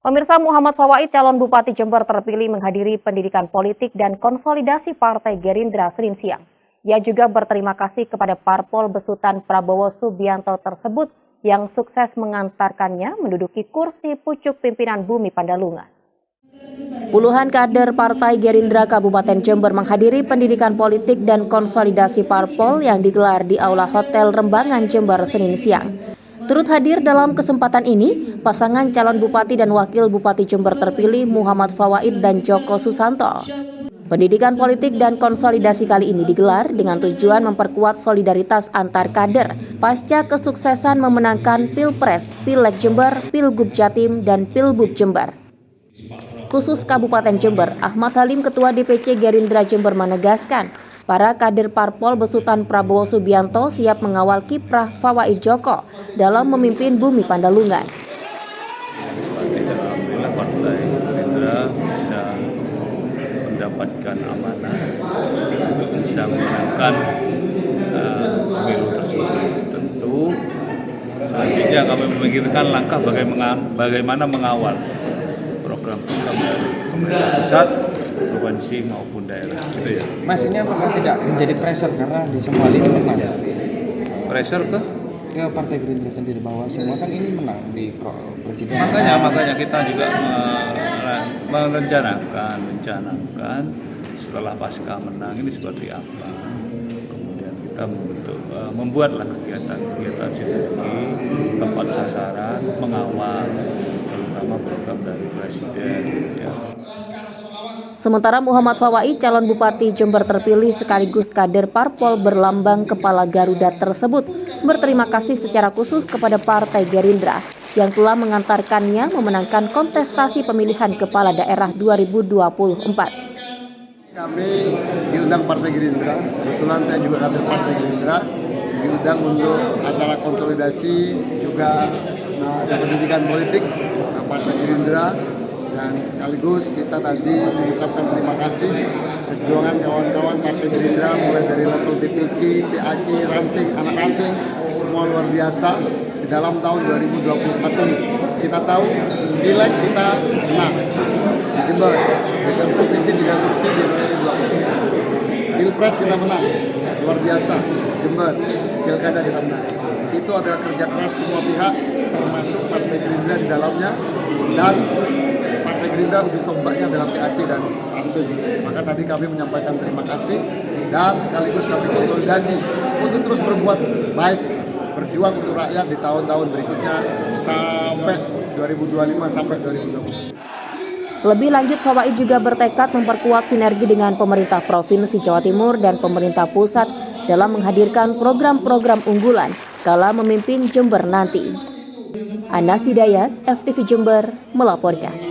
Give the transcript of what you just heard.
Pemirsa, Muhammad Fawaid, calon Bupati Jember terpilih menghadiri pendidikan politik dan konsolidasi Partai Gerindra Senin siang. Ia juga berterima kasih kepada parpol besutan Prabowo Subianto tersebut yang sukses mengantarkannya menduduki kursi pucuk pimpinan Bumi Pandalungan. Puluhan kader Partai Gerindra Kabupaten Jember menghadiri pendidikan politik dan konsolidasi parpol yang digelar di Aula Hotel Rembangan, Jember Senin siang. Turut hadir dalam kesempatan ini, pasangan calon bupati dan wakil bupati Jember terpilih Muhammad Fawaid dan Joko Susanto. Pendidikan politik dan konsolidasi kali ini digelar dengan tujuan memperkuat solidaritas antar kader pasca kesuksesan memenangkan Pilpres, Pileg Jember, Pilgub Jatim, dan Pilbub Jember. Khusus Kabupaten Jember, Ahmad Halim, Ketua DPC Gerindra Jember menegaskan, para kader parpol besutan Prabowo Subianto siap mengawal kiprah Fawaid Joko dalam memimpin Bumi Pandalungan. Alhamdulillah Partai Gerindra bisa mendapatkan amanah untuk bisa memenangkan pemilu tersebut. Tentu selanjutnya kami memikirkan langkah bagaimana mengawal program-program dari pemerintah pusat, provinsi maupun daerah. Gitu ya. Mas, ini apakah tidak menjadi pressure karena di semua ini menang? Pressure ke Partai Gerindra sendiri bahwa semua kan ini menang di presiden. Makanya kita juga merencanakan setelah pasca menang ini seperti apa. Kemudian kita membuatlah kegiatan sinergi, tempat sasaran, mengawal terutama program dari presiden. Ya. Sementara Muhammad Fawaid, calon Bupati Jember terpilih sekaligus kader parpol berlambang kepala Garuda tersebut, berterima kasih secara khusus kepada Partai Gerindra yang telah mengantarkannya memenangkan kontestasi pemilihan kepala daerah 2024. Kami diundang Partai Gerindra, kebetulan saya juga kader Partai Gerindra, diundang untuk acara konsolidasi juga pendidikan politik Partai Gerindra. Dan sekaligus kita tadi mengucapkan terima kasih perjuangan kawan-kawan Partai Gerindra mulai dari level DPC, PAC, ranting, anak ranting, semua luar biasa di dalam tahun 2024 ini. Kita tahu pileg kita menang di Jember, DPR provinsi 3 kursi, DPR 2 kursi. Pilpres kita menang, luar biasa, Jember, pilkada kita menang. Itu adalah kerja keras semua pihak, termasuk Partai Gerindra di dalamnya, dan Partai Gerindra ujung tombaknya adalah PAC dan ranting. Maka tadi kami menyampaikan terima kasih dan sekaligus kami konsolidasi untuk terus berbuat baik, berjuang untuk rakyat di tahun-tahun berikutnya sampai 2025 sampai 2020. Lebih lanjut, Fawaid juga bertekad memperkuat sinergi dengan pemerintah Provinsi Jawa Timur dan pemerintah pusat dalam menghadirkan program-program unggulan kala memimpin Jember nanti. Anas Hidayat, FTV Jember, melaporkan.